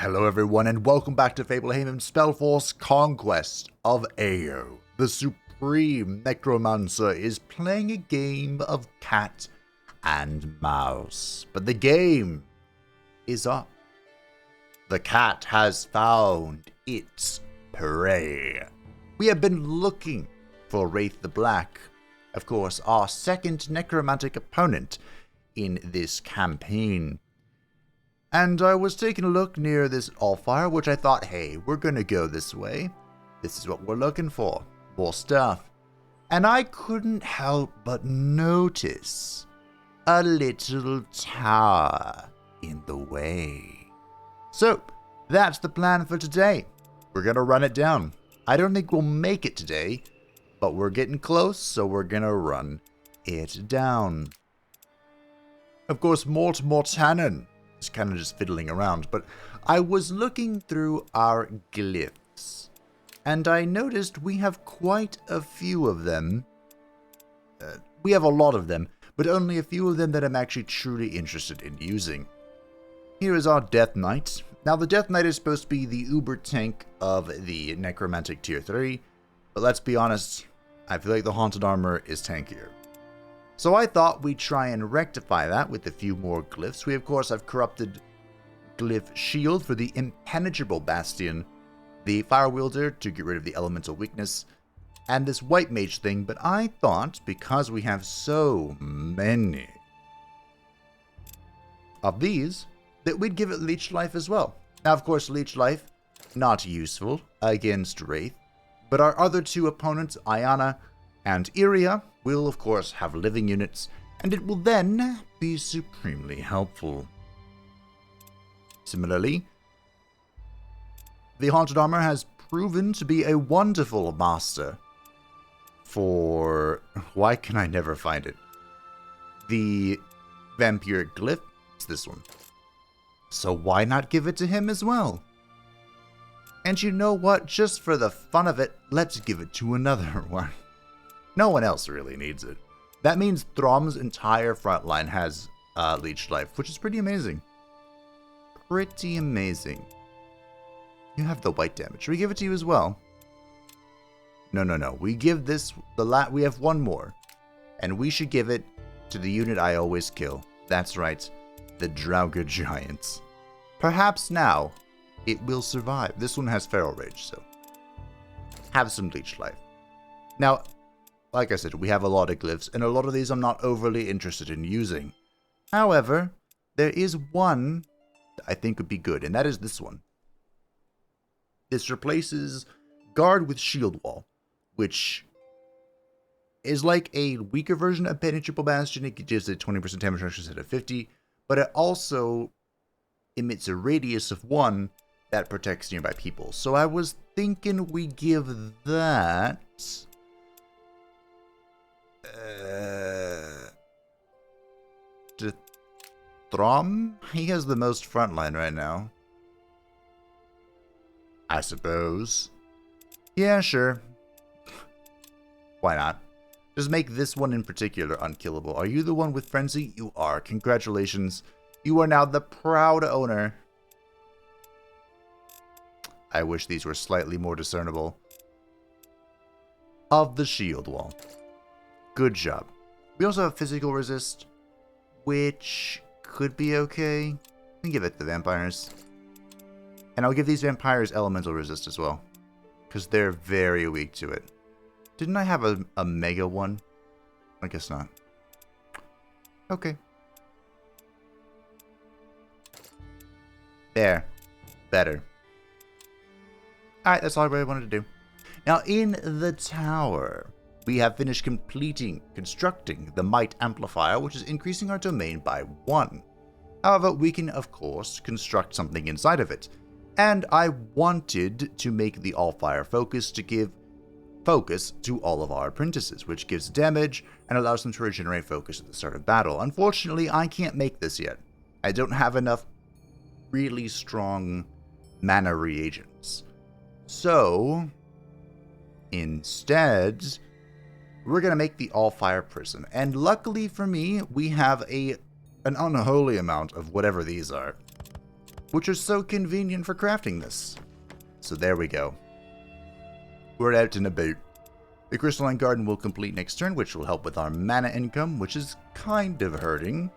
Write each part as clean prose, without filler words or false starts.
Hello everyone and welcome back to Fablehaven's Spellforce Conquest of Ao. The supreme Necromancer is playing a game of cat and mouse. But the game is up. The cat has found its prey. We have been looking for Raith the Black, of course, our second necromantic opponent in this campaign. And I was taking a look near this Allfire, which I thought, hey, we're gonna go this way. This is what we're looking for. More stuff. And I couldn't help but notice a little tower in the way. So, that's the plan for today. We're gonna run it down. I don't think we'll make it today, but we're getting close, so we're gonna run it down. Of course, Mort Mortanen. Kind of just fiddling around, but I was looking through our glyphs, and I noticed we have quite a few of them. We have a lot of them, but only a few of them that I'm actually truly interested in using. Here is our Death Knight. Now, the Death Knight is supposed to be the uber tank of the Necromantic Tier 3, but let's be honest, I feel like the Haunted Armor is tankier. So I thought we'd try and rectify that with a few more glyphs. We of course have corrupted Glyph Shield for the Impenetrable Bastion, the Fire Wielder to get rid of the Elemental Weakness, and this White Mage thing, but I thought because we have so many of these, that we'd give it Leech Life as well. Now of course Leech Life, not useful against Raith, but our other two opponents, Ayana and Iria, will of course have living units, and it will then be supremely helpful. Similarly, the Haunted Armor has proven to be a wonderful master for... why can I never find it? The Vampiric Glyph, it's this one. So why not give it to him as well? And you know what, just for the fun of it, let's give it to another one. No one else really needs it. That means Throm's entire front line has Leech Life, which is pretty amazing. Pretty amazing. You have the white damage. Should we give it to you as well? No. We give this we have one more, and we should give it to the unit I always kill. That's right, the Draugr Giants. Perhaps now it will survive. This one has Feral Rage, so have some Leech Life. Now, like I said, we have a lot of glyphs, and a lot of these I'm not overly interested in using. However, there is one that I think would be good, and that is this one. This replaces Guard with Shield Wall, which is like a weaker version of Penetrable Bastion. It gives a 20% damage reduction instead of 50, but it also emits a radius of 1 that protects nearby people. So I was thinking we give that... to Throm? He has the most frontline right now. I suppose. Yeah, sure. Why not? Just make this one in particular unkillable. Are you the one with Frenzy? You are. Congratulations. You are now the proud owner. I wish these were slightly more discernible. Of the Shield Wall. Good job. We also have Physical Resist, which could be okay. We can give it to the Vampires. And I'll give these Vampires Elemental Resist as well, because they're very weak to it. Didn't I have a Mega one? I guess not. Okay. There. Better. Alright, that's all I really wanted to do. Now, in the tower, we have finished constructing the Might Amplifier, which is increasing our domain by 1. However, we can, of course, construct something inside of it. And I wanted to make the Allfire Focus to give focus to all of our apprentices, which gives damage and allows them to regenerate focus at the start of battle. Unfortunately, I can't make this yet. I don't have enough really strong mana reagents. So, instead, we're going to make the Allfire Prison. And luckily for me, we have an unholy amount of whatever these are. which are so convenient for crafting this. So there we go. We're out and about. The Crystalline Garden will complete next turn, which will help with our mana income, which is kind of hurting.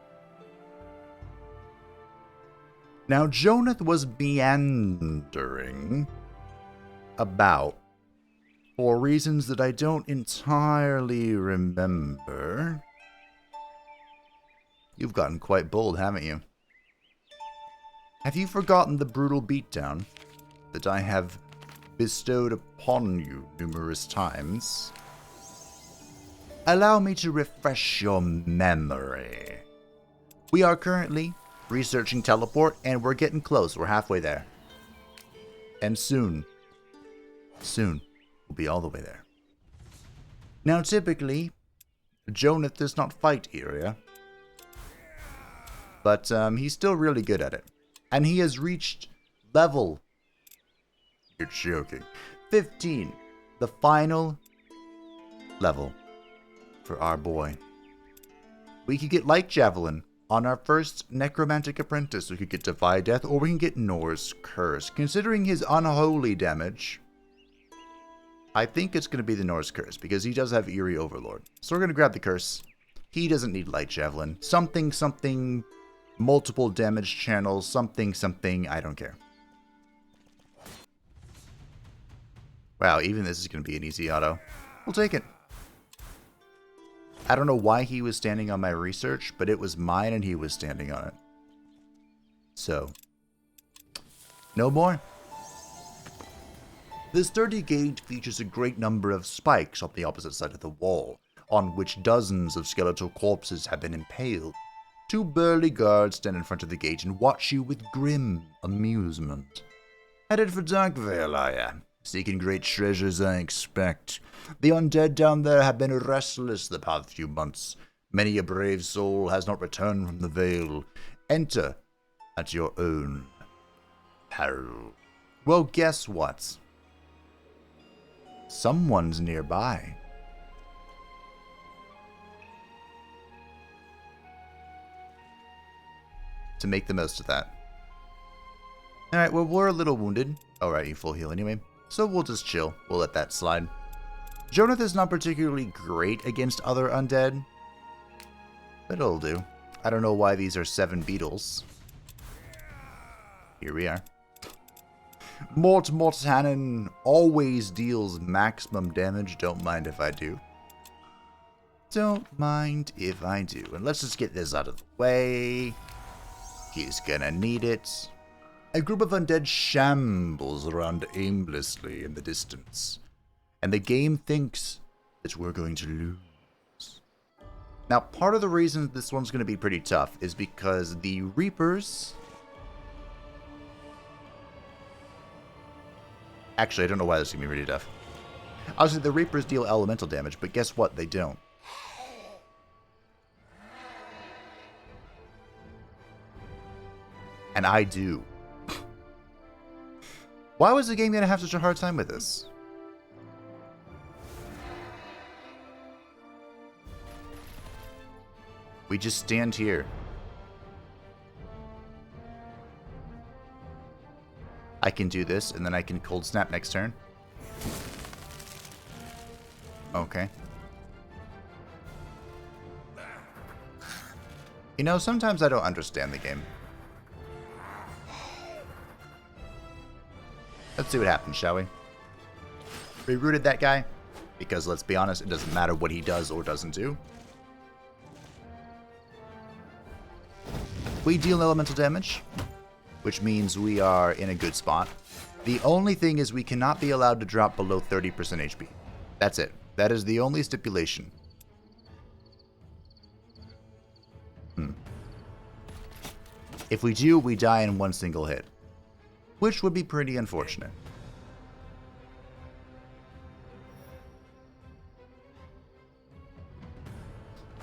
Now, Jonath was meandering about for reasons that I don't entirely remember. You've gotten quite bold, haven't you? Have you forgotten the brutal beatdown that I have bestowed upon you numerous times? Allow me to refresh your memory. We are currently researching teleport, and we're getting close. We're halfway there. And soon, we'll be all the way there. Now, typically, Jonath does not fight Iria, but he's still really good at it. And he has reached level, you're joking, 15, the final level for our boy. We could get Light Javelin on our first Necromantic Apprentice. We could get Defy Death, or we can get Nor's Curse. Considering his unholy damage, I think it's going to be the Nor's Curse, because he does have Eerie Overlord. So we're going to grab the Curse. He doesn't need Light Javelin. Something, multiple damage channels, something, I don't care. Wow, even this is going to be an easy auto. We'll take it. I don't know why he was standing on my research, but it was mine and he was standing on it. So, no more. This 30 gauge features a great number of spikes on the opposite side of the wall, on which dozens of skeletal corpses have been impaled. Two burly guards stand in front of the gate and watch you with grim amusement. Headed for Darkvale, I am. Seeking great treasures, I expect. The undead down there have been restless the past few months. Many a brave soul has not returned from the Vale. Enter at your own peril. Well, guess what? Someone's nearby. To make the most of that. Alright, well, we're a little wounded. Alright, you full heal anyway. So we'll just chill. We'll let that slide. Jonath is not particularly great against other undead, but it'll do. I don't know why these are 7 beetles. Here we are. Mort Mortanen always deals maximum damage. Don't mind if I do. Don't mind if I do. And let's just get this out of the way. He's gonna need it. A group of undead shambles around aimlessly in the distance, and the game thinks that we're going to lose. Now, part of the reason this one's going to be pretty tough is because the Reapers... Actually, I don't know why this is going to be really tough. Obviously, the Reapers deal elemental damage, but guess what? They don't. And I do. Why was the game going to have such a hard time with this? We just stand here. I can do this, and then I can cold snap next turn. Okay. You know, sometimes I don't understand the game. Let's see what happens, shall we? We rooted that guy, because let's be honest, it doesn't matter what he does or doesn't do. We deal elemental damage, which means we are in a good spot. The only thing is we cannot be allowed to drop below 30% HP. That's it. That is the only stipulation. If we do, we die in one single hit, which would be pretty unfortunate.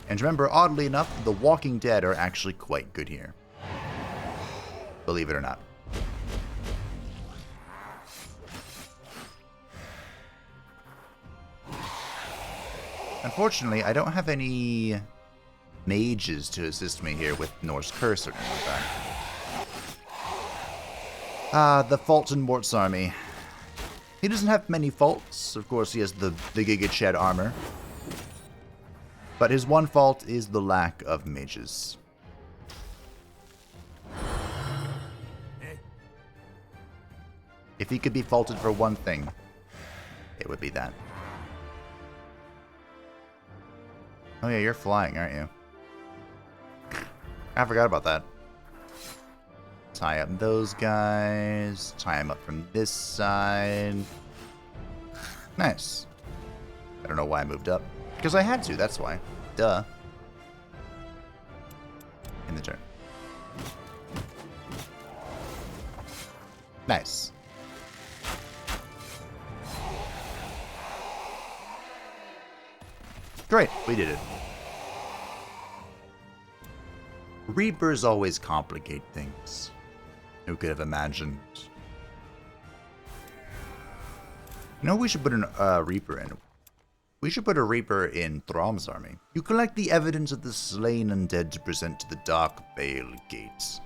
And remember, oddly enough, the Walking Dead are actually quite good here. Believe it or not. Unfortunately, I don't have any mages to assist me here with Nor's Curse or anything like that. The Fault and Mort's army. He doesn't have many faults. Of course, he has the Giga Shed armor. But his one fault is the lack of mages. If he could be faulted for one thing, it would be that. Oh yeah, you're flying, aren't you? I forgot about that. Tie up those guys. Tie them up from this side. Nice. I don't know why I moved up. Because I had to, that's why. Duh. In the turn. Nice. Great, we did it. Reapers always complicate things. Who could have imagined? You know, we should put a Reaper in. We should put a Reaper in Throm's army. You collect the evidence of the slain undead to present to the Dark Bale Gates.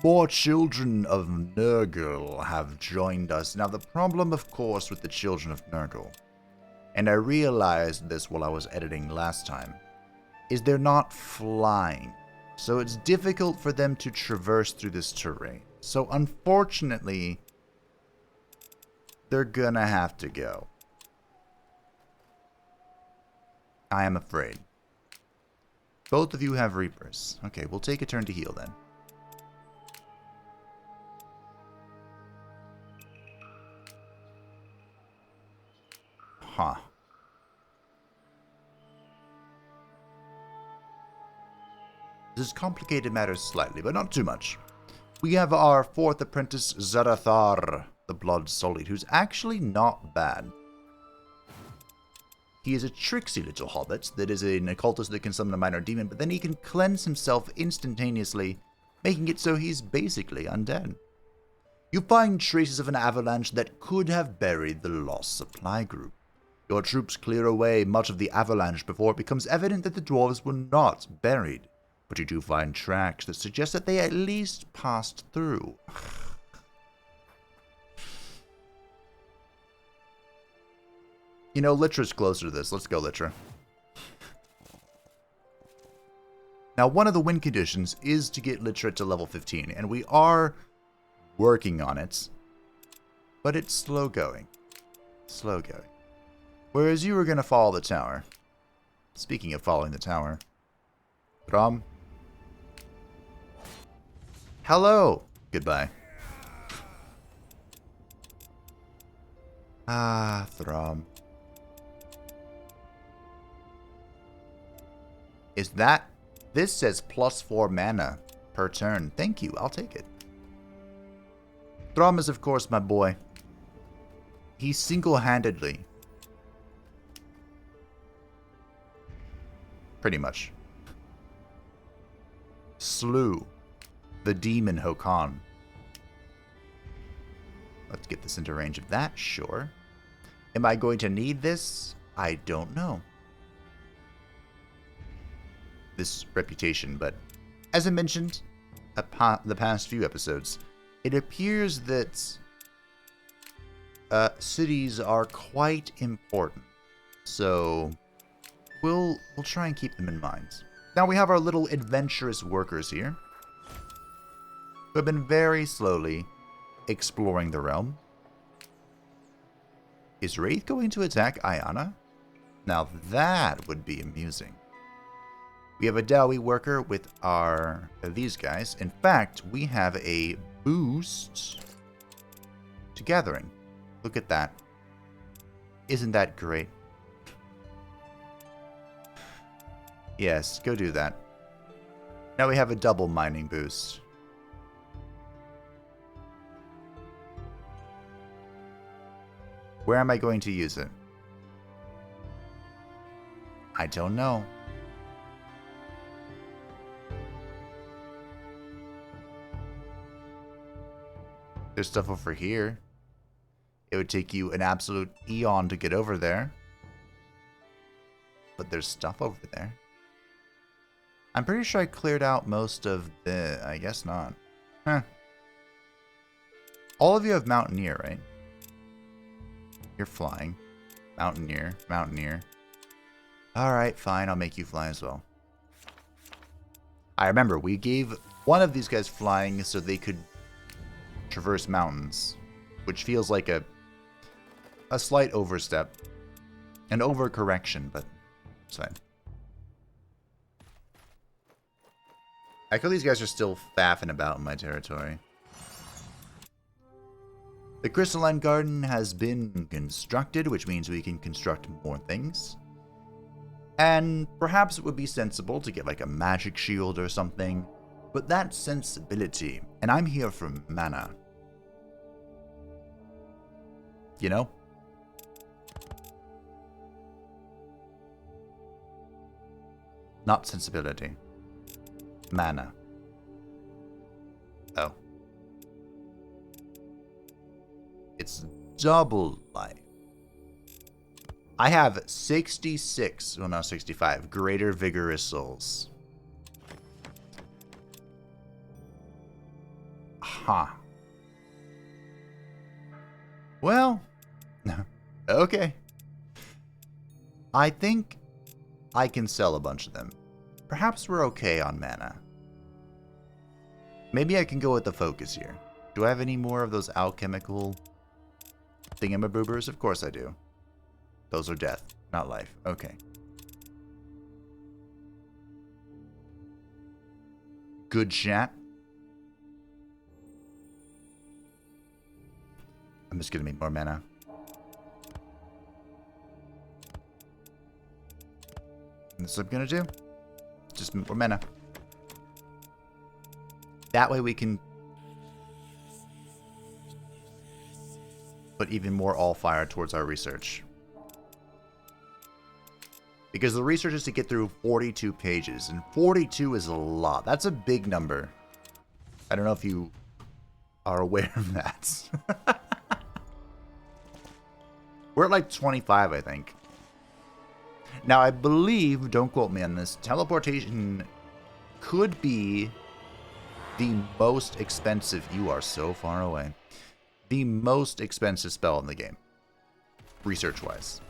More children of Nurgle have joined us. Now, the problem, of course, with the children of Nurgle, and I realized this while I was editing last time, is they're not flying. So it's difficult for them to traverse through this terrain. So unfortunately, they're gonna have to go. I am afraid. Both of you have Reapers. Okay, we'll take a turn to heal then. Huh. This has complicated matters slightly, but not too much. We have our fourth apprentice, Zarathar, the Blood Sullied, who's actually not bad. He is a tricksy little hobbit that is an occultist that can summon a minor demon, but then he can cleanse himself instantaneously, making it so he's basically undead. You find traces of an avalanche that could have buried the lost supply group. Your troops clear away much of the avalanche before it becomes evident that the dwarves were not buried, but you do find tracks that suggest that they at least passed through. You know, Litra's closer to this. Let's go, Litra. Now, one of the win conditions is to get Litra to level 15, and we are working on it, but it's slow going. Slow going. Whereas you were going to follow the tower. Speaking of following the tower. Throm. Hello. Goodbye. Ah, Throm. Is that... This says +4 mana per turn. Thank you. I'll take it. Throm is, of course, my boy. He single-handedly... pretty much slew the demon Hokan. Let's get this into range of that, sure. Am I going to need this? I don't know. This reputation, but as I mentioned the past few episodes, it appears that cities are quite important. So we'll try and keep them in mind. Now we have our little adventurous workers here, who have been very slowly exploring the realm. Is Raith going to attack Ayana? Now that would be amusing. We have a Dowie worker with these guys. In fact, we have a boost to gathering. Look at that. Isn't that great? Yes, go do that. Now we have a double mining boost. Where am I going to use it? I don't know. There's stuff over here. It would take you an absolute eon to get over there. But there's stuff over there. I'm pretty sure I cleared out most of the... I guess not. Huh. All of you have Mountaineer, right? You're flying. Mountaineer, Mountaineer. Alright, fine, I'll make you fly as well. I remember, we gave one of these guys flying so they could traverse mountains, which feels like a slight overstep. An overcorrection, but it's fine. I feel these guys are still faffing about in my territory. The Crystalline Garden has been constructed, which means we can construct more things. And perhaps it would be sensible to get like a magic shield or something, but that's sensibility, and I'm here for mana. You know? Not sensibility. Mana. Oh. It's double life. I have 66, well, not 65, greater vigorous souls. Huh. Well, okay. I think I can sell a bunch of them. Perhaps we're okay on mana. Maybe I can go with the focus here. Do I have any more of those alchemical thingamaboobers? Of course I do. Those are death, not life. Okay. Good chat. I'm just gonna need more mana. And this is what I'm gonna do. Just more mana. That way we can put even more all fire towards our research. Because the research is to get through 42 pages, and 42 is a lot. That's a big number. I don't know if you are aware of that. We're at like 25, I think. Now, I believe, don't quote me on this, teleportation could be the most expensive. You are so far away. The most expensive spell in the game, research-wise.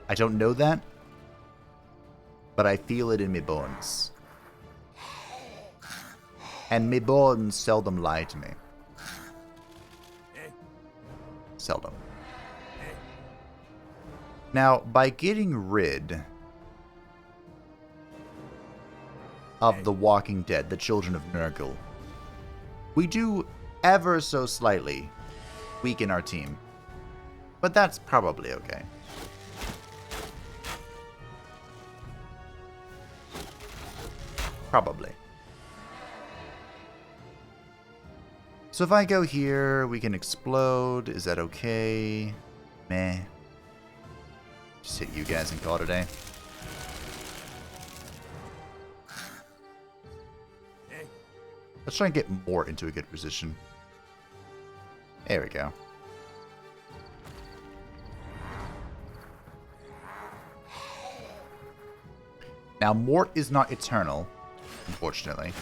I don't know that, but I feel it in my bones. And my bones seldom lie to me. Seldom. Now, by getting rid of the Walking Dead, the Children of Nurgle, we do ever so slightly weaken our team. But that's probably okay. Probably. So if I go here, we can explode. Is that okay? Meh. Just hit you guys and call it a day. Let's try and get more into a good position. There we go. Now, Mort is not eternal, unfortunately.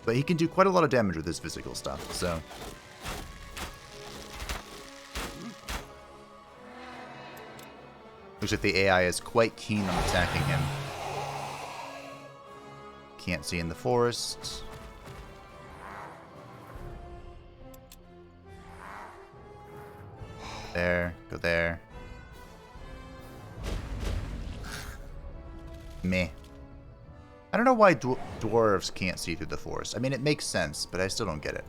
But he can do quite a lot of damage with his physical stuff, so... Looks like the AI is quite keen on attacking him. Can't see in the forest. There, go there. Meh. I don't know why dwarves can't see through the forest. I mean, it makes sense, but I still don't get it.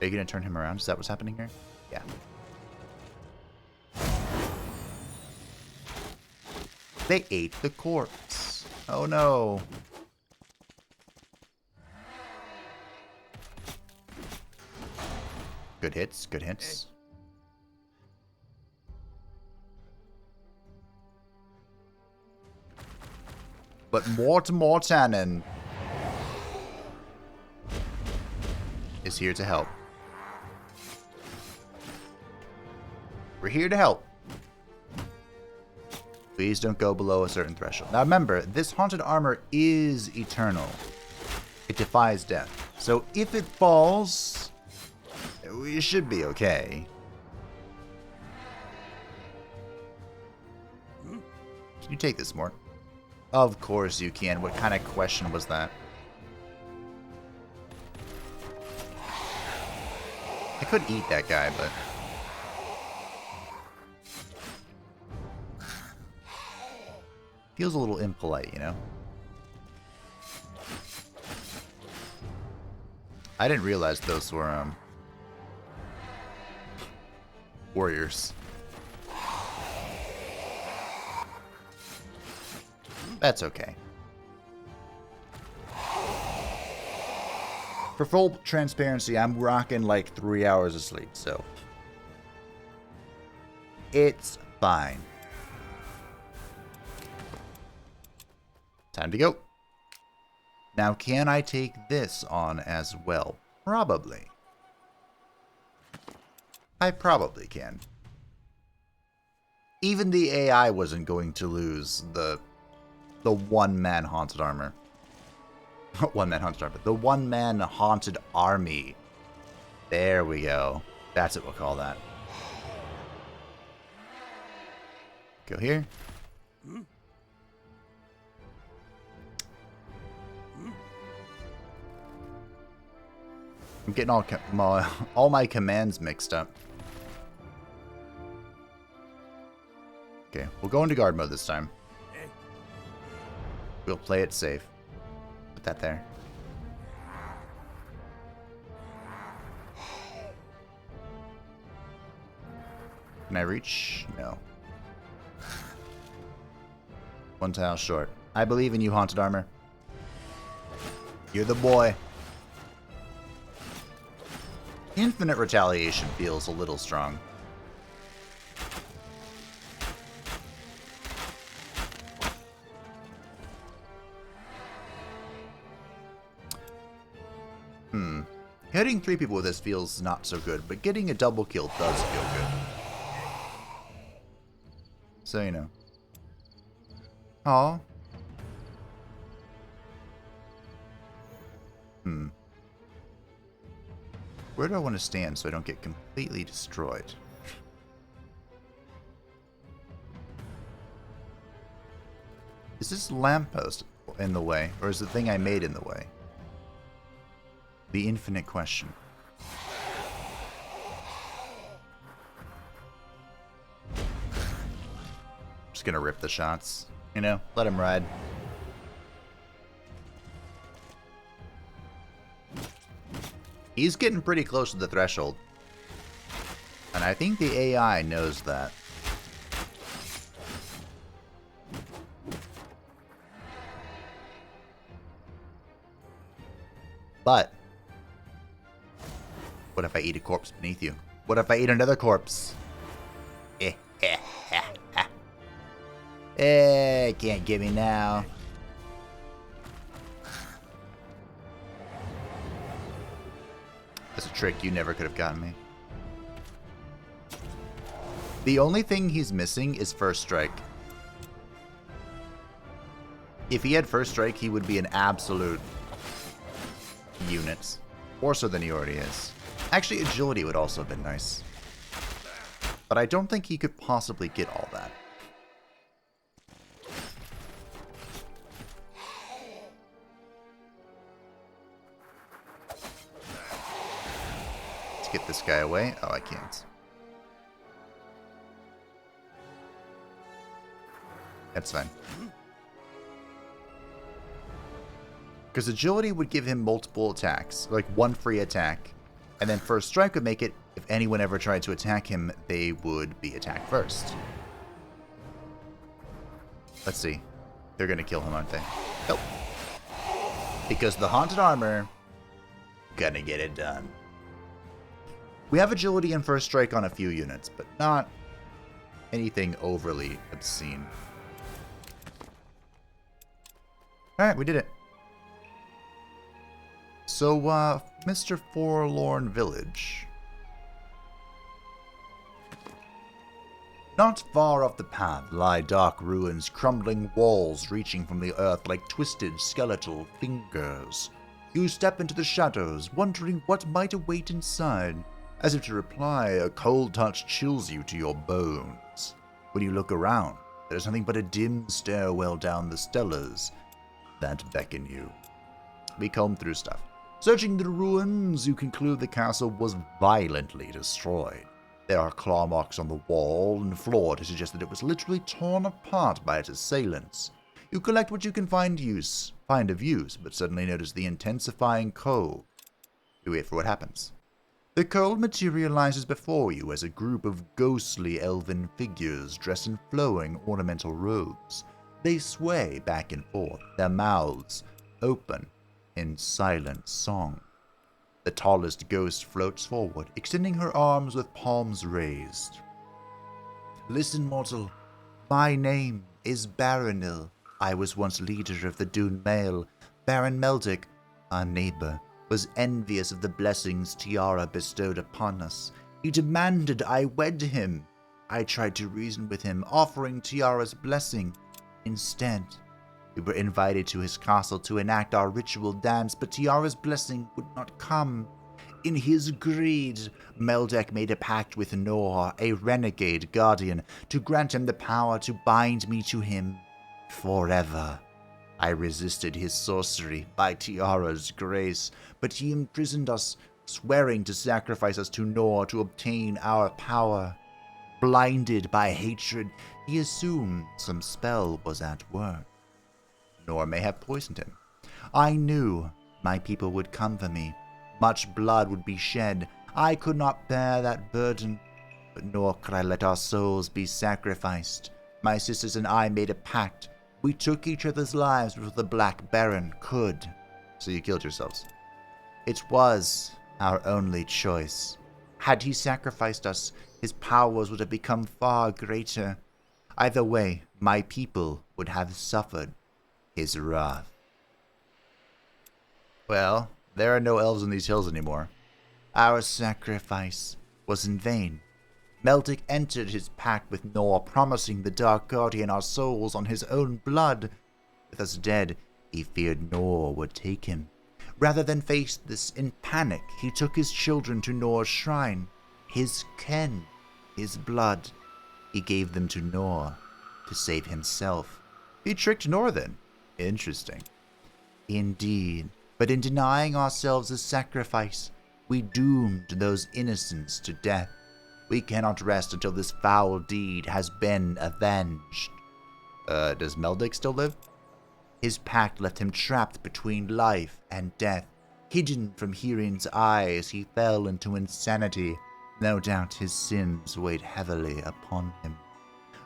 Are you going to turn him around? Is that what's happening here? Yeah. They ate the corpse. Oh no. Good hits, good hits. But Mortanen is here to help. We're here to help. Please don't go below a certain threshold. Now remember, this haunted armor is eternal. It defies death. So if it falls, we should be okay. Can you take this more? Of course you can. What kind of question was that? I could eat that guy, but... feels a little impolite, you know? I didn't realize those were, warriors. That's okay. For full transparency, I'm rocking like 3 hours of sleep, so... it's fine. Time to go. Now, can I take this on as well? Probably. I probably can. Even the AI wasn't going to lose the one-man haunted armor. One-man haunted armor. The one-man haunted army. There we go. That's what we'll call that. Go here. I'm getting all my commands mixed up. Okay, we'll go into guard mode this time. We'll play it safe. Put that there. Can I reach? No. One tile short. I believe in you, Haunted Armor. You're the boy. Infinite Retaliation feels a little strong. Hitting 3 people with this feels not so good, but getting a double kill does feel good. So, you know. Aw. Where do I want to stand so I don't get completely destroyed? Is this lamppost in the way, or is the thing I made in the way? The infinite question. Just gonna rip the shots, you know? Let him ride. He's getting pretty close to the threshold. And I think the AI knows that. But what if I eat a corpse beneath you? What if I eat another corpse? Can't get me now. That's a trick you never could have gotten me. The only thing he's missing is first strike. If he had first strike, he would be an absolute unit. More so than he already is. Actually, agility would also have been nice. But I don't think he could possibly get all that. Let's get this guy away. Oh, I can't. That's fine. Because agility would give him multiple attacks, like one free attack. And then first strike would make it, if anyone ever tried to attack him, they would be attacked first. Let's see. They're going to kill him, aren't they? Nope. Because the Haunted Armor, gonna get it done. We have agility and first strike on a few units, but not anything overly obscene. Alright, we did it. So, Mr. Forlorn Village. Not far off the path lie dark ruins, crumbling walls reaching from the earth like twisted skeletal fingers. You step into the shadows, wondering what might await inside. As if to reply, a cold touch chills you to your bones. When you look around, there's nothing but a dim stairwell down the stellars that beckon you. We comb through stuff. Searching the ruins, you conclude the castle was violently destroyed. There are claw marks on the wall and floor to suggest that it was literally torn apart by its assailants. You collect what you can find of use, but suddenly notice the intensifying cold. You wait for what happens. The cold materializes before you as a group of ghostly elven figures dressed in flowing ornamental robes. They sway back and forth, their mouths open in silent song. The tallest ghost floats forward, extending her arms with palms raised. Listen, mortal. My name is Baronil. I was once leader of the Dune Mail. Baron Meldick, our neighbor, was envious of the blessings Tiara bestowed upon us. He demanded I wed him. I tried to reason with him, offering Tiara's blessing. Instead, we were invited to his castle to enact our ritual dance, but Tiara's blessing would not come. In his greed, Meldick made a pact with Nor, a renegade guardian, to grant him the power to bind me to him forever. I resisted his sorcery by Tiara's grace, but he imprisoned us, swearing to sacrifice us to Nor to obtain our power. Blinded by hatred, he assumed some spell was at work. Nor may have poisoned him. I knew my people would come for me. Much blood would be shed. I could not bear that burden, but nor could I let our souls be sacrificed. My sisters and I made a pact. We took each other's lives before the Black Baron could. So you killed yourselves. It was our only choice. Had he sacrificed us, his powers would have become far greater. Either way, my people would have suffered his wrath. Well, there are no elves in these hills anymore. Our sacrifice was in vain. Meldick entered his pact with Nor, promising the Dark Guardian our souls on his own blood. With us dead, he feared Nor would take him. Rather than face this in panic, he took his children to Nor's shrine. His ken, his blood. He gave them to Nor to save himself. He tricked Nor then. Interesting. Indeed. But in denying ourselves a sacrifice, we doomed those innocents to death. We cannot rest until this foul deed has been avenged. Does Meldick still live? His pact left him trapped between life and death. Hidden from Hyrion's eyes, he fell into insanity. No doubt his sins weighed heavily upon him.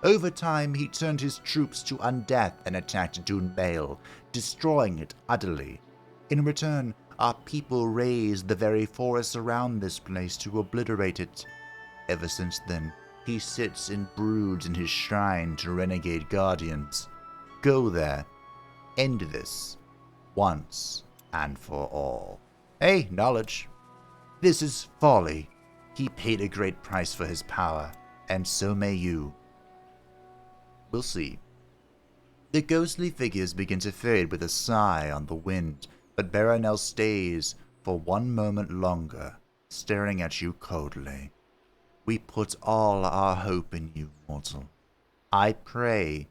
Over time, he turned his troops to Undeath and attacked Dune Mail, destroying it utterly. In return, our people razed the very forests around this place to obliterate it. Ever since then, he sits and broods in his shrine to renegade guardians. Go there. End this. Once and for all. Hey, knowledge. This is folly. He paid a great price for his power, and so may you. We'll see. The ghostly figures begin to fade with a sigh on the wind, but Baronel stays for one moment longer, staring at you coldly. We put all our hope in you, mortal. I pray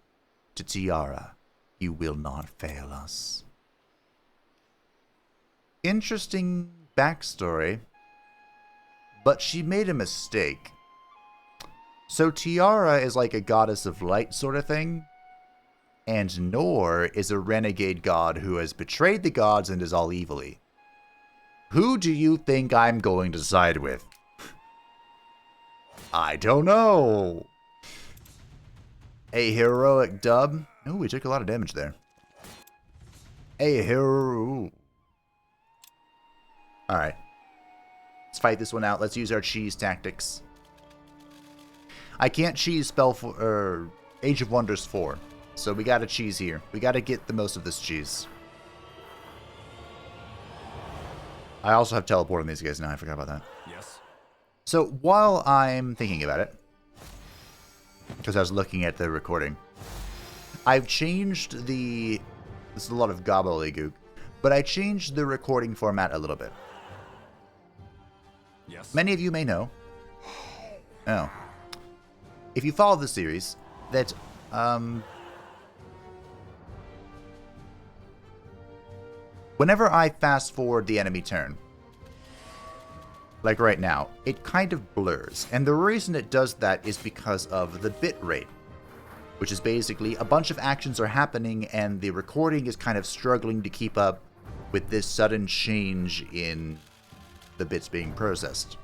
to Tiara, you will not fail us. Interesting backstory, but she made a mistake. So Tiara is like a goddess of light sort of thing, and Nor is a renegade god who has betrayed the gods and is all evilly. Who do you think I'm going to side with? I don't know. A heroic dub. Oh, we took a lot of damage there. A hero. Alright. Let's fight this one out. Let's use our cheese tactics. I can't cheese Age of Wonders 4. So we gotta cheese here. We gotta get the most of this cheese. I also have teleport on these guys now. I forgot about that. Yes. So while I'm thinking about it, because I was looking at the recording, I've changed the... This is a lot of gobbledygook, but I changed the recording format a little bit. Yes. Many of you may know, if you follow the series, that whenever I fast forward the enemy turn, like right now, it kind of blurs. And the reason it does that is because of the bit rate, which is basically a bunch of actions are happening and the recording is kind of struggling to keep up with this sudden change in the bits being processed.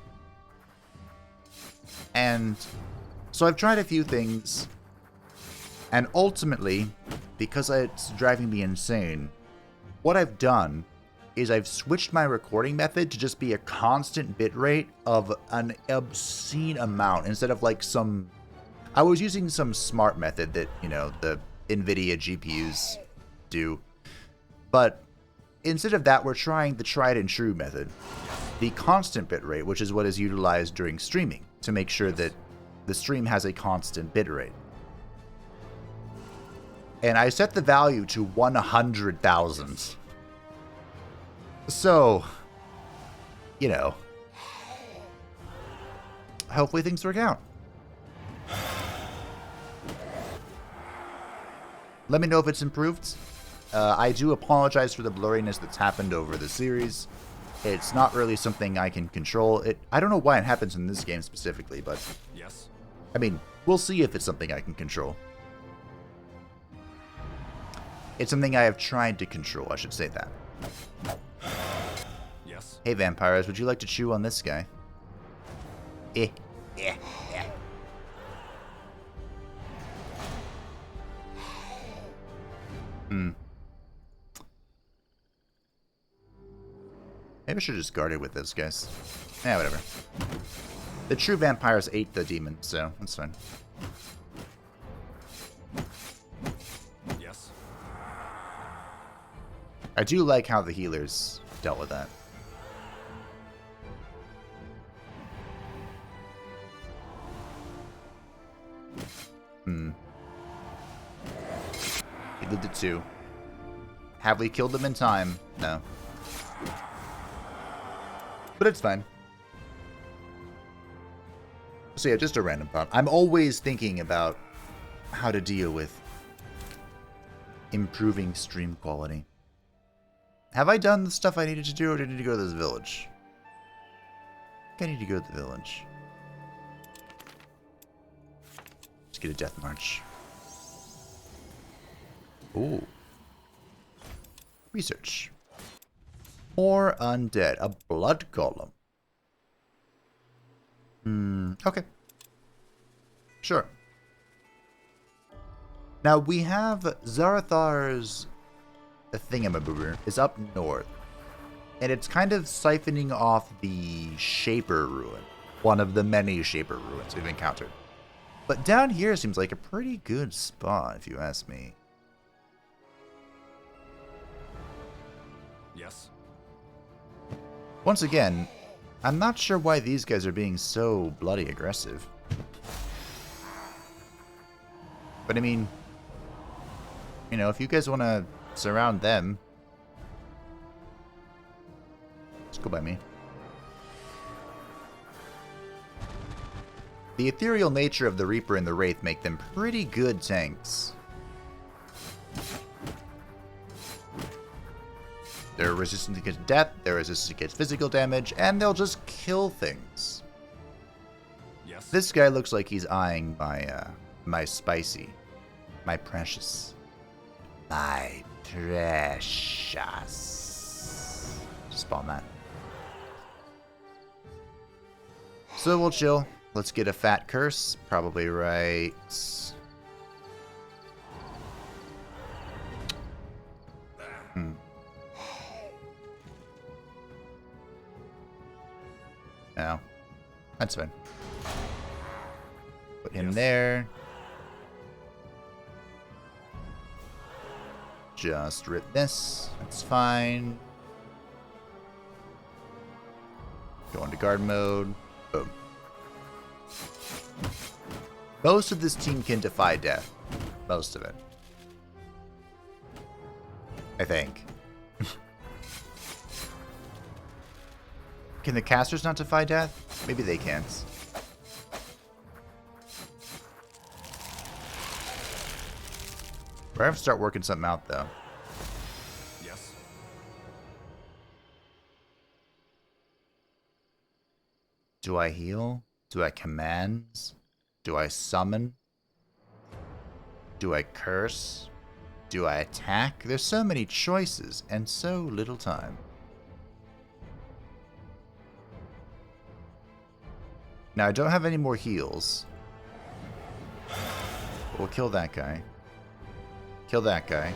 And so I've tried a few things, and ultimately, because it's driving me insane, what I've done is I've switched my recording method to just be a constant bitrate of an obscene amount instead of like some... I was using some smart method that, you know, the NVIDIA GPUs do. But instead of that, we're trying the tried and true method. The constant bitrate, which is what is utilized during streaming to make sure that the stream has a constant bitrate. And I set the value to 100,000. So, you know, hopefully things work out. Let me know if it's improved. I do apologize for the blurriness that's happened over the series. It's not really something I can control. I don't know why it happens in this game specifically, but... Yes. I mean, we'll see if it's something I can control. It's something I have tried to control, I should say that. Yes. Hey, vampires, would you like to chew on this guy? Eh. Maybe I should just guard it with those guys. Yeah, whatever. The true vampires ate the demon, so that's fine. Yes. I do like how the healers dealt with that. He lived it too. Have we killed him in time? No. But it's fine. So yeah, just a random thought. I'm always thinking about how to deal with improving stream quality. Have I done the stuff I needed to do, or did I need to go to this village? I think I need to go to the village. Let's get a death march. Ooh. Research. More undead. A blood golem. Okay. Sure. Now we have Zarathar's thingamaboober is up north. And it's kind of siphoning off the Shaper Ruin. One of the many Shaper Ruins we've encountered. But down here seems like a pretty good spot, if you ask me. Yes. Once again, I'm not sure why these guys are being so bloody aggressive. But I mean, you know, if you guys want to surround them, just go by me. The ethereal nature of the Reaper and the Wraith make them pretty good tanks. They're resistant against death, they're resistant against physical damage, and they'll just kill things. Yes. This guy looks like he's eyeing my spicy. My precious. My precious. Spawn that. So we'll chill. Let's get a fat curse. Probably right. No. That's fine. Put him there. Just rip this. That's fine. Go into guard mode. Boom. Most of this team can defy death. Most of it. I think. Can the casters not defy death? Maybe they can't. We're gonna have to start working something out, though. Yes. Do I heal? Do I command? Do I summon? Do I curse? Do I attack? There's so many choices and so little time. Now, I don't have any more heals. We'll kill that guy. Kill that guy.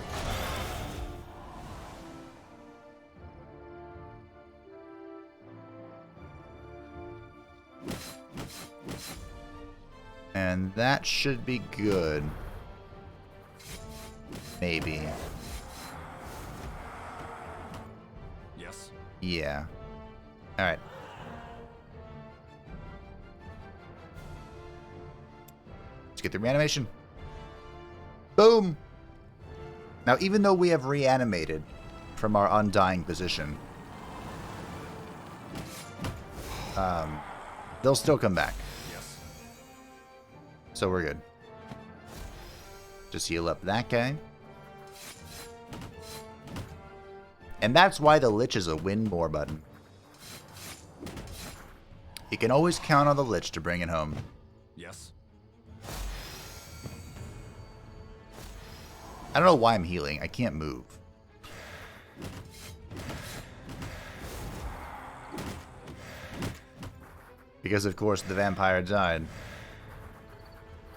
And that should be good. Maybe. Yes. Yeah. Alright. Let's get the reanimation. Boom! Now, even though we have reanimated from our undying position, they'll still come back. Yes. So we're good. Just heal up that guy. And that's why the Lich is a win more button. You can always count on the Lich to bring it home. Yes. I don't know why I'm healing. I can't move. Because, of course, the vampire died.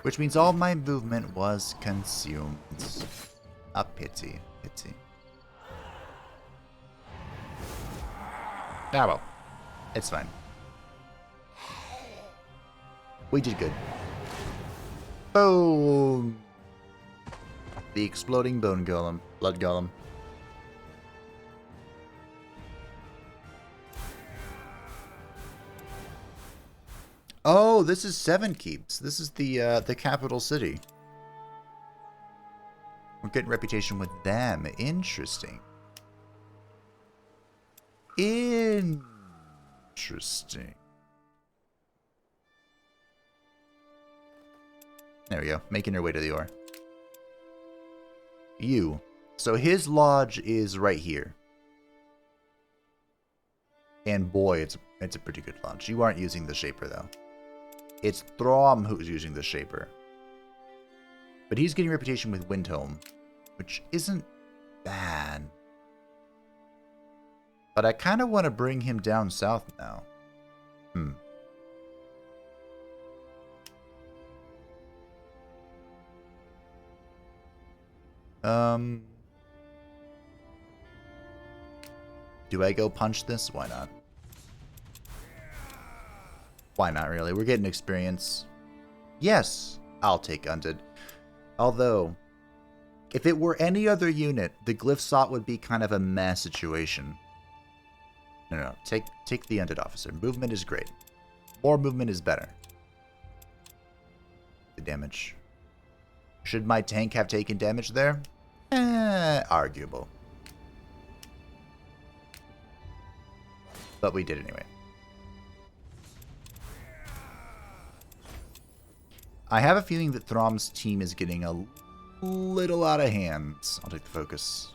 Which means all my movement was consumed. A pity. Pity. Ah, well. It's fine. We did good. Boom! The exploding bone golem. Blood golem. Oh, this is Seven Keeps. This is the capital city. We're getting reputation with them. Interesting. Interesting. There we go. Making your way to the ore. You. So his lodge is right here. And boy, it's a pretty good lodge. You aren't using the Shaper, though. It's Throm who's using the Shaper. But he's getting reputation with Windhome, which isn't bad. But I kind of want to bring him down south now. Do I go punch this? Why not? Why not, really? We're getting experience. Yes, I'll take Undead. Although, if it were any other unit, the Glyph Sot would be kind of a mess situation. No. Take the Undead Officer. Movement is great. More movement is better. The damage. Should my tank have taken damage there? Arguable. But we did anyway. I have a feeling that Throm's team is getting a little out of hand. I'll take the focus.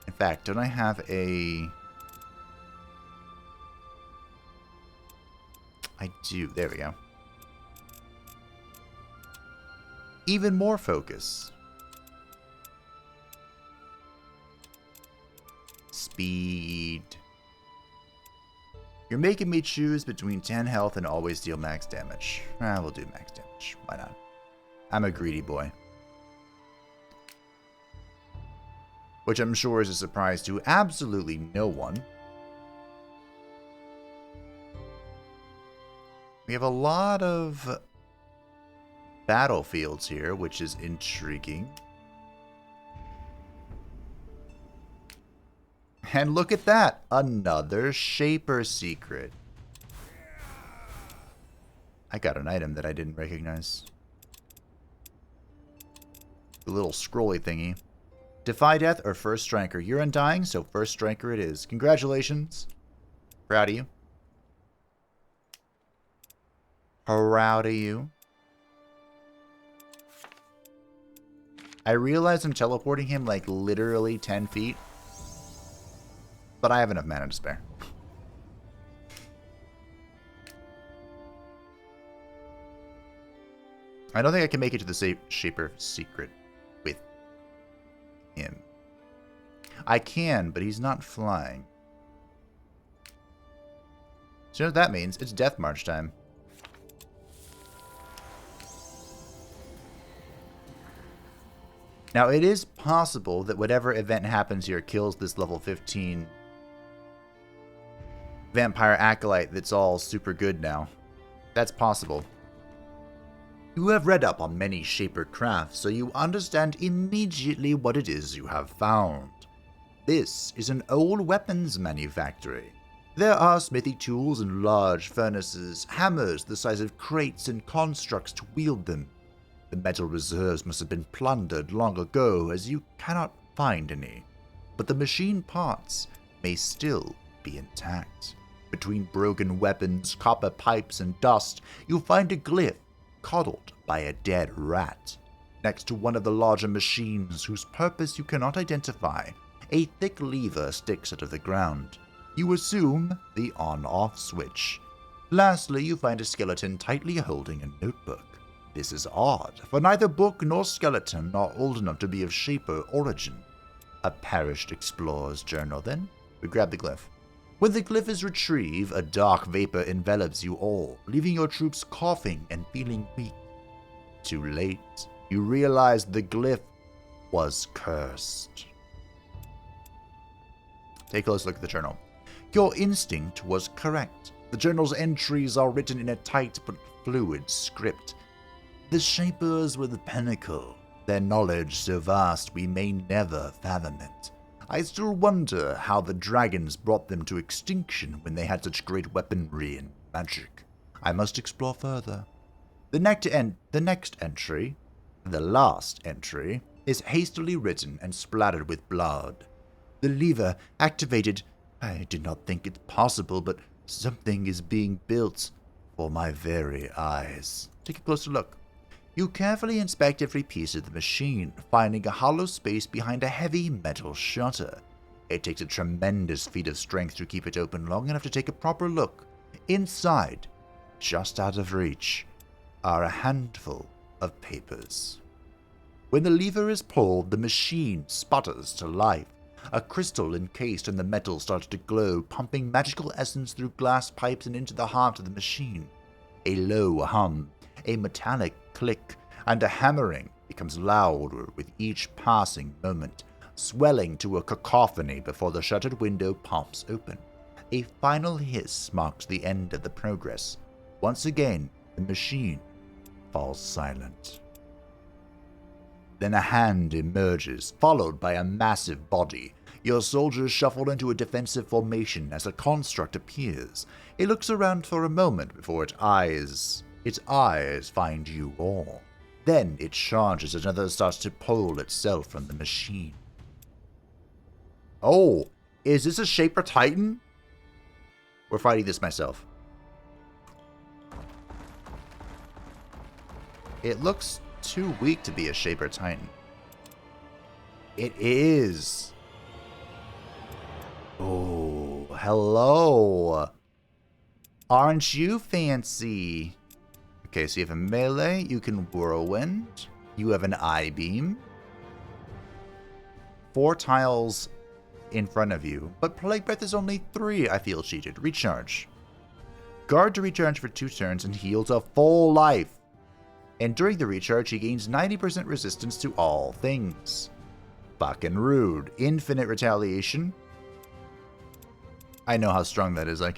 In fact, don't I have a... I do. There we go. Even more focus. Speed. You're making me choose between 10 health and always deal max damage. We'll do max damage. Why not? I'm a greedy boy. Which I'm sure is a surprise to absolutely no one. We have a lot of battlefields here, which is intriguing. And look at that! Another Shaper secret. I got an item that I didn't recognize. The little scrolly thingy. Defy death or first striker. You're undying, so first striker it is. Congratulations. Proud of you. Proud of you. I realize I'm teleporting him like literally 10 feet. But I have enough mana to spare. I don't think I can make it to the Shaper Secret with him. I can, but he's not flying. So you know what that means? It's Death March time. Now, it is possible that whatever event happens here kills this level 15 Vampire Acolyte that's all super good now. That's possible. You have read up on many Shaper crafts, so you understand immediately what it is you have found. This is an old weapons manufactory. There are smithy tools and large furnaces, hammers the size of crates, and constructs to wield them. The metal reserves must have been plundered long ago, as you cannot find any. But the machine parts may still be intact. Between broken weapons, copper pipes, and dust, you'll find a glyph coddled by a dead rat. Next to one of the larger machines whose purpose you cannot identify, a thick lever sticks out of the ground. You assume the on-off switch. Lastly, you find a skeleton tightly holding a notebook. This is odd, for neither book nor skeleton are old enough to be of Shaper origin. A perished explorer's journal, then? We grab the glyph. When the glyph is retrieved, a dark vapor envelops you all, leaving your troops coughing and feeling weak. Too late. You realize the glyph was cursed. Take a close look at the journal. Your instinct was correct. The journal's entries are written in a tight but fluid script. The Shapers were the pinnacle, their knowledge so vast we may never fathom it. I still wonder how the dragons brought them to extinction when they had such great weaponry and magic. I must explore further. The next entry, the last entry, is hastily written and splattered with blood. The lever activated. I did not think it possible, but something is being built for my very eyes. Take a closer look. You carefully inspect every piece of the machine, finding a hollow space behind a heavy metal shutter. It takes a tremendous feat of strength to keep it open long enough to take a proper look. Inside, just out of reach, are a handful of papers. When the lever is pulled, the machine sputters to life. A crystal encased in the metal starts to glow, pumping magical essence through glass pipes and into the heart of the machine. A low hum, a metallic click, and a hammering becomes louder with each passing moment, swelling to a cacophony before the shuttered window pops open. A final hiss marks the end of the progress. Once again, the machine falls silent. Then a hand emerges, followed by a massive body. Your soldiers shuffle into a defensive formation as a construct appears. It looks around for a moment before its eyes find you all. Then it charges as another starts to pull itself from the machine. Oh, is this a Shaper Titan? We're fighting this myself. It looks too weak to be a Shaper Titan. It is. Oh, hello. Aren't you fancy? Okay, so you have a melee, you can whirlwind, you have an I-beam. 4 tiles in front of you, but Plague Breath is only 3, I feel cheated. Recharge. Guard to recharge for 2 turns and heals a full life. And during the recharge, he gains 90% resistance to all things. Fucking rude. Infinite retaliation. I know how strong that is. I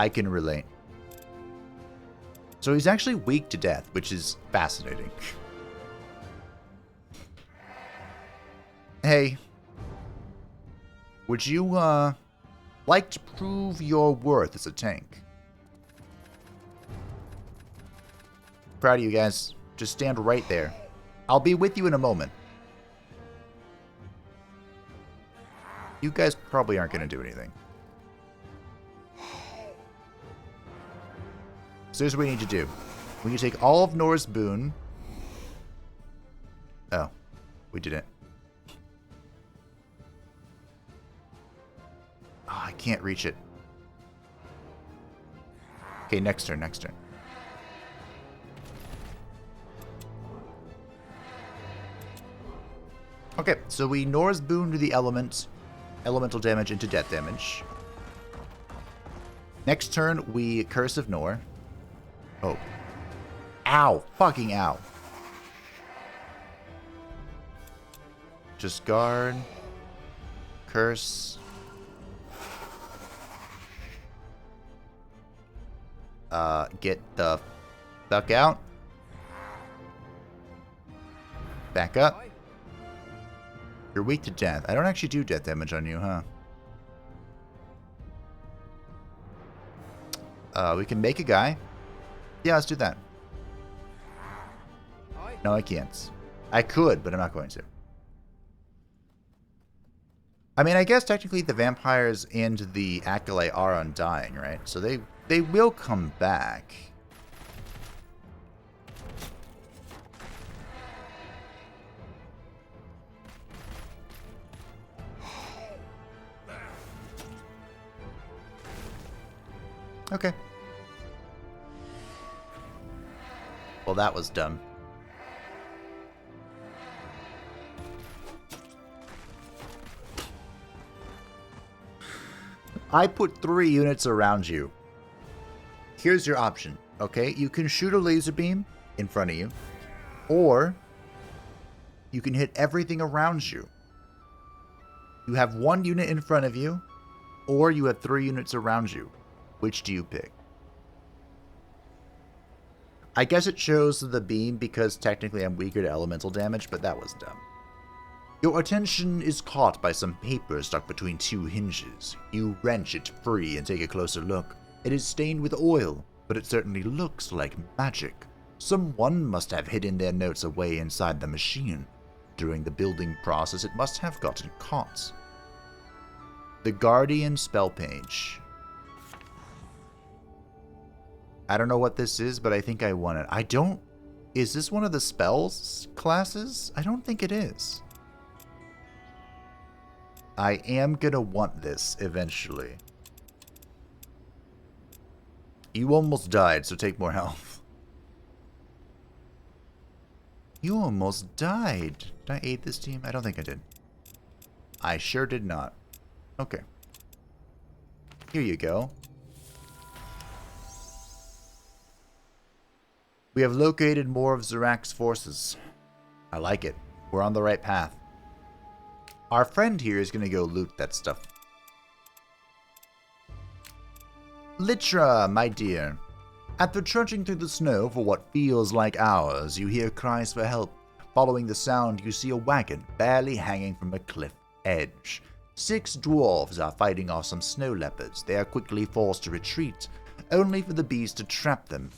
can relate. So he's actually weak to death, which is fascinating. Hey, would you like to prove your worth as a tank? Proud of you guys. Just stand right there. I'll be with you in a moment. You guys probably aren't going to do anything. So here's what we need to do. We need to take all of Nora's boon. Oh, we didn't. Oh, I can't reach it. Okay, next turn, next turn. Okay, so we Nora's boon to the element, elemental damage into death damage. Next turn, we Curse of Nor. Oh. Ow. Fucking ow. Just guard. Curse. Get the fuck out. Back up. You're weak to death. I don't actually do death damage on you, huh? We can make a guy. Yeah, let's do that. No, I can't. I could, but I'm not going to. I mean, I guess technically the vampires and the acolyte are undying, right? So they will come back. Okay. Well, that was dumb. I put 3 units around you. Here's your option, okay? You can shoot a laser beam in front of you, or you can hit everything around you. You have 1 unit in front of you, or you have 3 units around you. Which do you pick? I guess it chose the beam because technically I'm weaker to elemental damage, but that was dumb. Your attention is caught by some paper stuck between 2 hinges. You wrench it free and take a closer look. It is stained with oil, but it certainly looks like magic. Someone must have hidden their notes away inside the machine. During the building process, it must have gotten caught. The Guardian spell page. I don't know what this is, but I think I want it. I don't... Is this one of the spells classes? I don't think it is. I am gonna want this eventually. You almost died, so take more health. You almost died. Did I aid this team? I don't think I did. I sure did not. Okay. Here you go. We have located more of Zarak's forces. I like it. We're on the right path. Our friend here is going to go loot that stuff. Litra, my dear. After trudging through the snow for what feels like hours, you hear cries for help. Following the sound, you see a wagon barely hanging from a cliff edge. 6 dwarves are fighting off some snow leopards. They are quickly forced to retreat, only for the beast to trap them.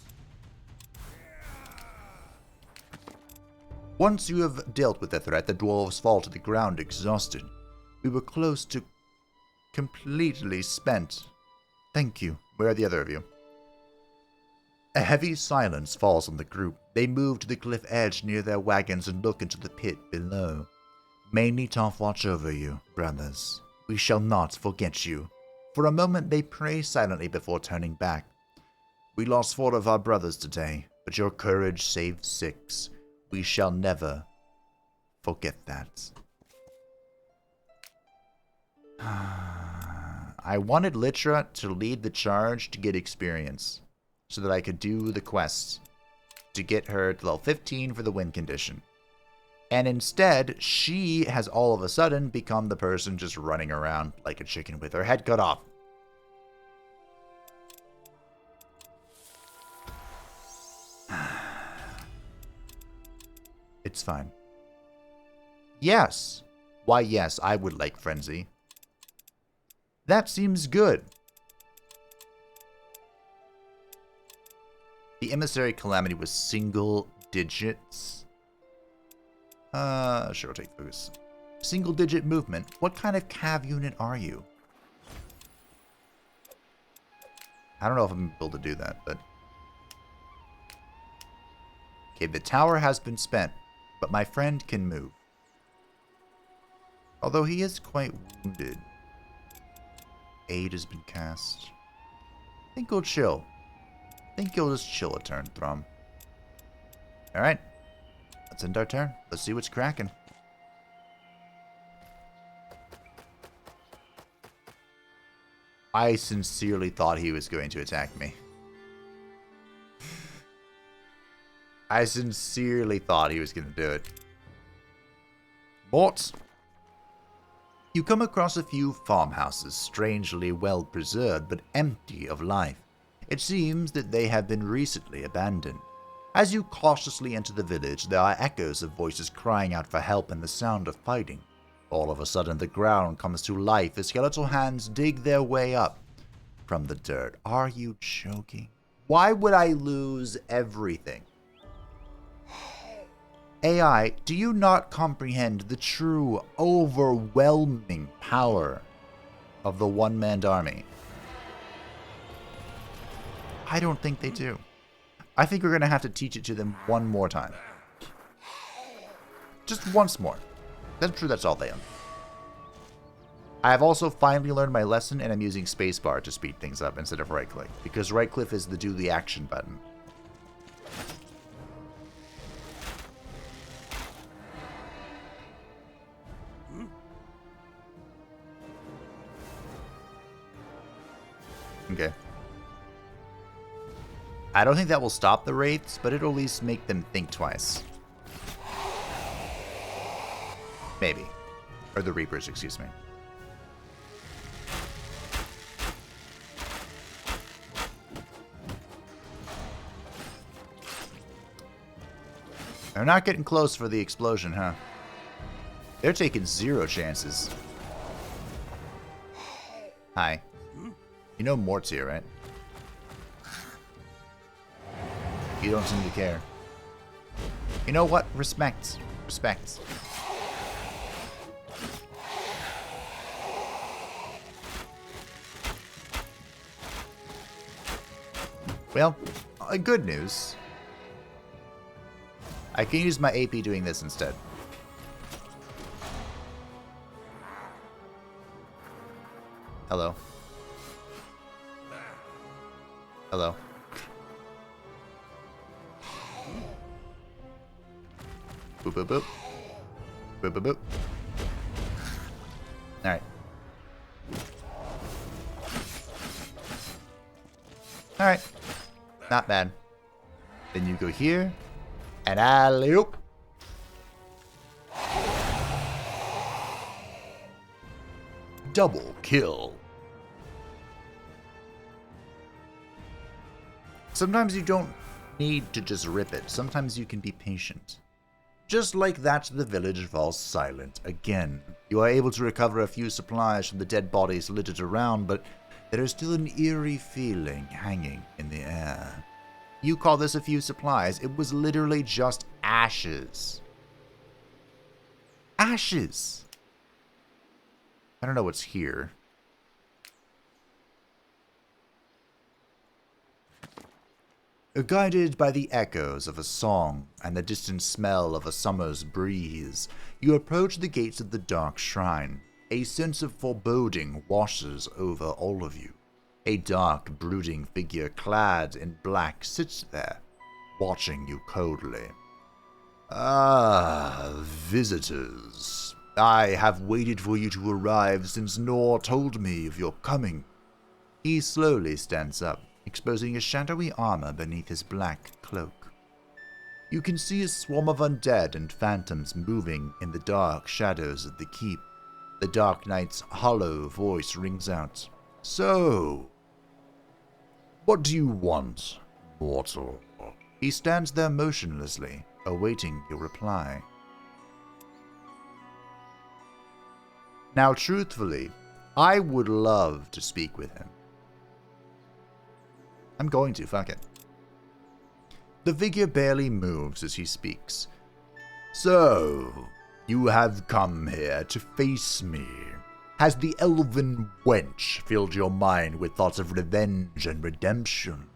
Once you have dealt with the threat, the dwarves fall to the ground exhausted. We were close to completely spent. Thank you. Where are the other of you? A heavy silence falls on the group. They move to the cliff edge near their wagons and look into the pit below. May Nitov watch over you, brothers. We shall not forget you. For a moment they pray silently before turning back. We lost 4 of our brothers today, but your courage saved 6. We shall never forget that. I wanted Litra to lead the charge to get experience, so that I could do the quests to get her to level 15 for the win condition. And instead, she has all of a sudden become the person just running around like a chicken with her head cut off. It's fine. Yes. Why, yes, I would like Frenzy. That seems good. The Emissary Calamity was single digits. Sure, I'll take focus. Single digit movement. What kind of cav unit are you? I don't know if I'm able to do that, but Okay, the tower has been spent, but my friend can move. Although he is quite wounded. Aid has been cast. I think he'll chill. I think he'll just chill a turn, Thrum. Alright. Let's end our turn. Let's see what's cracking. I sincerely thought he was going to attack me. I sincerely thought he was going to do it. But you come across a few farmhouses, strangely well preserved but empty of life. It seems that they have been recently abandoned. As you cautiously enter the village, there are echoes of voices crying out for help and the sound of fighting. All of a sudden, the ground comes to life as skeletal hands dig their way up from the dirt. Are you joking? Why would I lose everything? AI, do you not comprehend the true, overwhelming power of the one-man army? I don't think they do. I think we're going to have to teach it to them one more time. Just once more. That's true, that's all they have. I have also finally learned my lesson, and I'm using spacebar to speed things up instead of right-click, because right-click is the do the action button. Okay. I don't think that will stop the Wraiths, but it'll at least make them think twice. Maybe. Or the Reapers, excuse me. They're not getting close for the explosion, huh? They're taking 0 chances. Hi. You know Mort's here, right? You don't seem to care. You know what? Respect. Respect. Well, good news. I can use my AP doing this instead. Hello. Hello. Boop, boop, boop. Boop, boop, boop. Alright. Alright. Not bad. Then you go here. And alley-oop. Double kill. Sometimes you don't need to just rip it. Sometimes you can be patient. Just like that, the village falls silent again. You are able to recover a few supplies from the dead bodies littered around, but there is still an eerie feeling hanging in the air. You call this a few supplies. It was literally just ashes. Ashes! I don't know what's here. Guided by the echoes of a song and the distant smell of a summer's breeze, you approach the gates of the dark shrine. A sense of foreboding washes over all of you. A dark, brooding figure clad in black sits there, watching you coldly. Ah, visitors. I have waited for you to arrive since Nor told me of your coming. He slowly stands up, exposing a shadowy armor beneath his black cloak. You can see a swarm of undead and phantoms moving in the dark shadows of the keep. The Dark Knight's hollow voice rings out. So, what do you want, mortal? He stands there motionlessly, awaiting your reply. Now, truthfully, I would love to speak with him. I'm going to, fuck it. The figure barely moves as he speaks. So, you have come here to face me. Has the elven wench filled your mind with thoughts of revenge and redemption?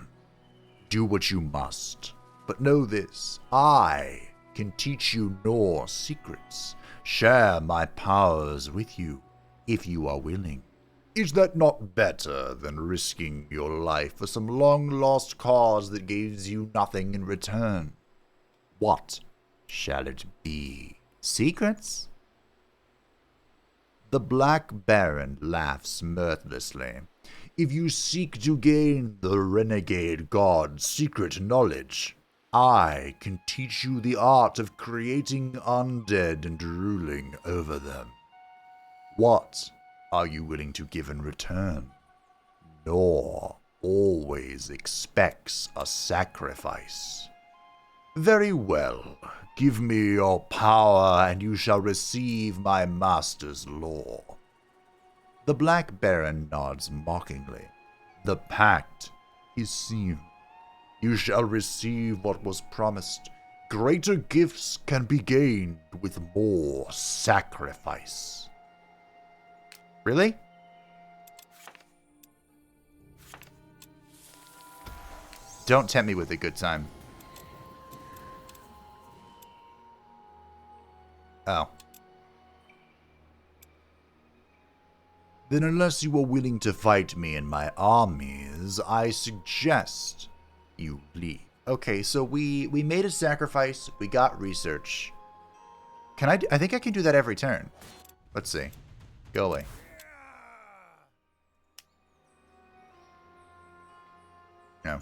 Do what you must. But know this, I can teach you Norse secrets, share my powers with you, if you are willing. Is that not better than risking your life for some long-lost cause that gives you nothing in return? What shall it be? Secrets? The Black Baron laughs mirthlessly. If you seek to gain the renegade god's secret knowledge, I can teach you the art of creating undead and ruling over them. What are you willing to give in return? Nor always expects a sacrifice. Very well. Give me your power, and you shall receive my master's law. The Black Baron nods mockingly. The pact is sealed. You shall receive what was promised. Greater gifts can be gained with more sacrifice. Really? Don't tempt me with a good time. Oh. Then unless you are willing to fight me in my armies, I suggest you leave. Okay, so we made a sacrifice, we got research. Can I think I can do that every turn. Let's see. Go away. No.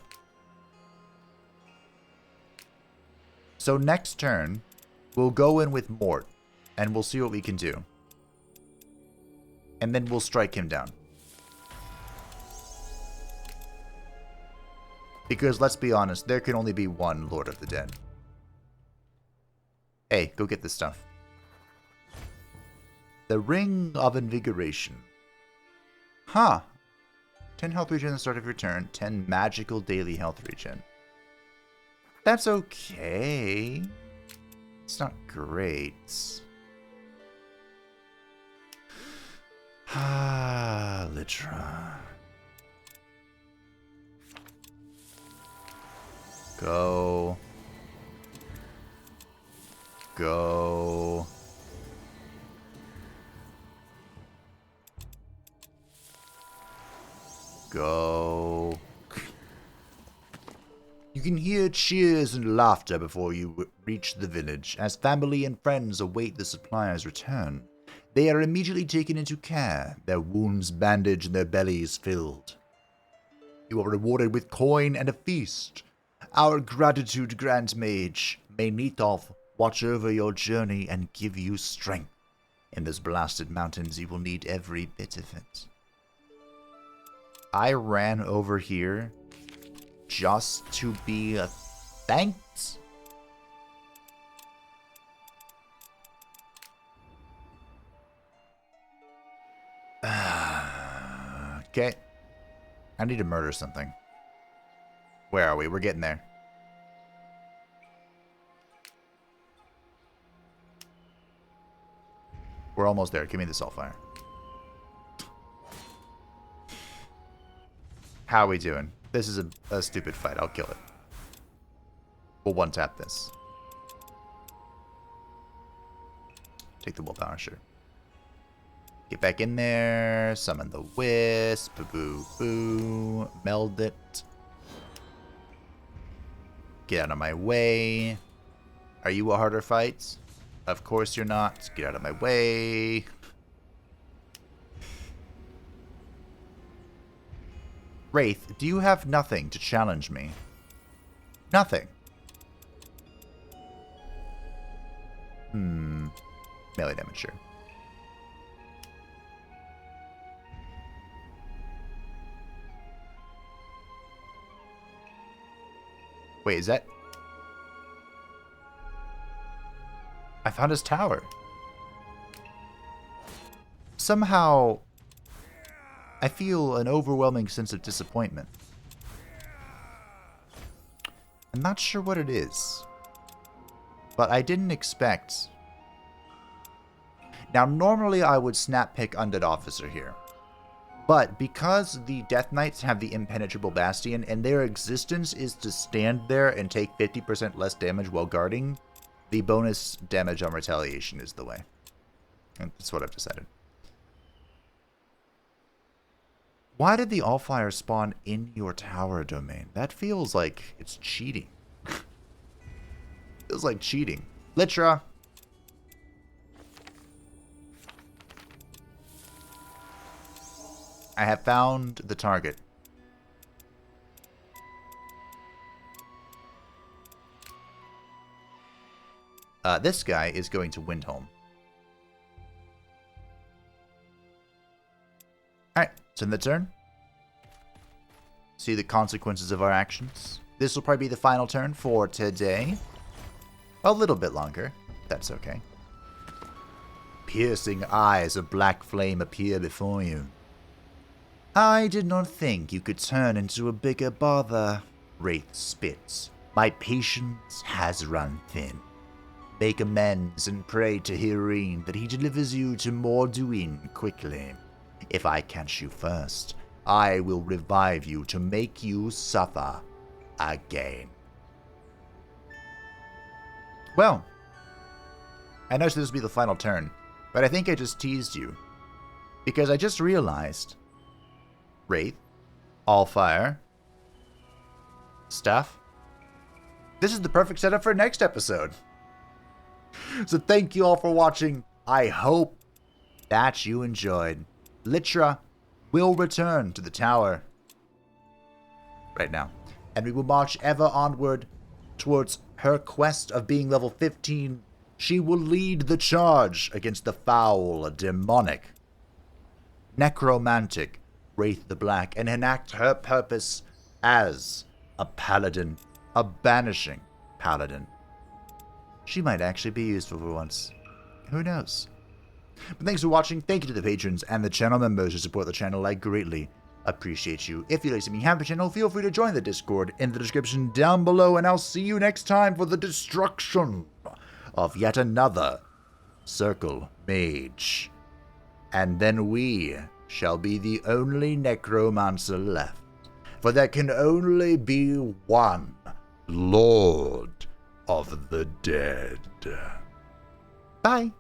So next turn, we'll go in with Mort, and we'll see what we can do. And then we'll strike him down. Because let's be honest, there can only be one Lord of the Dead. Hey, go get this stuff. The Ring of Invigoration. Huh. 10 health regen at the start of your turn, 10 magical daily health regen. That's okay. It's not great. Ah, Litra. Go. Go. Go. You can hear cheers and laughter before you reach the village, as family and friends await the supplier's return. They are immediately taken into care, their wounds bandaged and their bellies filled. You are rewarded with coin and a feast. Our gratitude, Grand Mage. May Nithov watch over your journey and give you strength. In those blasted mountains, you will need every bit of it. I ran over here just to be thanked. Okay. I need to murder something. Where are we? We're getting there. We're almost there. Give me the Soulfire. How are we doing? This is a stupid fight. I'll kill it. We'll one-tap this. Take the willpower, sure. Get back in there. Summon the Wisp. Boo. Meld it. Get out of my way. Are you a harder fight? Of course you're not. Get out of my way. Raith, do you have nothing to challenge me? Nothing. Melee damage, sure. Wait, is that... I found his tower. Somehow, I feel an overwhelming sense of disappointment. I'm not sure what it is, but I didn't expect... Now, normally I would snap pick Undead Officer here. But because the Death Knights have the Impenetrable Bastion, and their existence is to stand there and take 50% less damage while guarding, the bonus damage on retaliation is the way. And that's what I've decided. Why did the Allfire spawn in your tower domain? That feels like it's cheating. Feels like cheating. Litra. I have found the target. This guy is going to Windholm. Alright, it's in the turn. See the consequences of our actions. This will probably be the final turn for today. A little bit longer. That's okay. Piercing eyes of black flame appear before you. I did not think you could turn into a bigger bother, Raith spits. My patience has run thin. Make amends and pray to Hireen that he delivers you to Morduin quickly. If I catch you first, I will revive you to make you suffer again. Well, I know this will be the final turn, but I think I just teased you. Because I just realized Raith, Allfire, Staff. This is the perfect setup for next episode. So thank you all for watching. I hope that you enjoyed. Litra will return to the tower right now, and we will march ever onward towards her quest of being level 15. She will lead the charge against the foul, demonic, necromantic Raith the Black, and enact her purpose as a paladin, a banishing paladin. She might actually be useful for once. Who knows? But thanks for watching. Thank you to the patrons and the channel members who support the channel. I greatly appreciate you. If you'd like to see me have the channel, feel free to join the Discord in the description down below, and I'll see you next time for the destruction of yet another Circle Mage. And then we shall be the only Necromancer left, for there can only be one Lord of the Dead. Bye.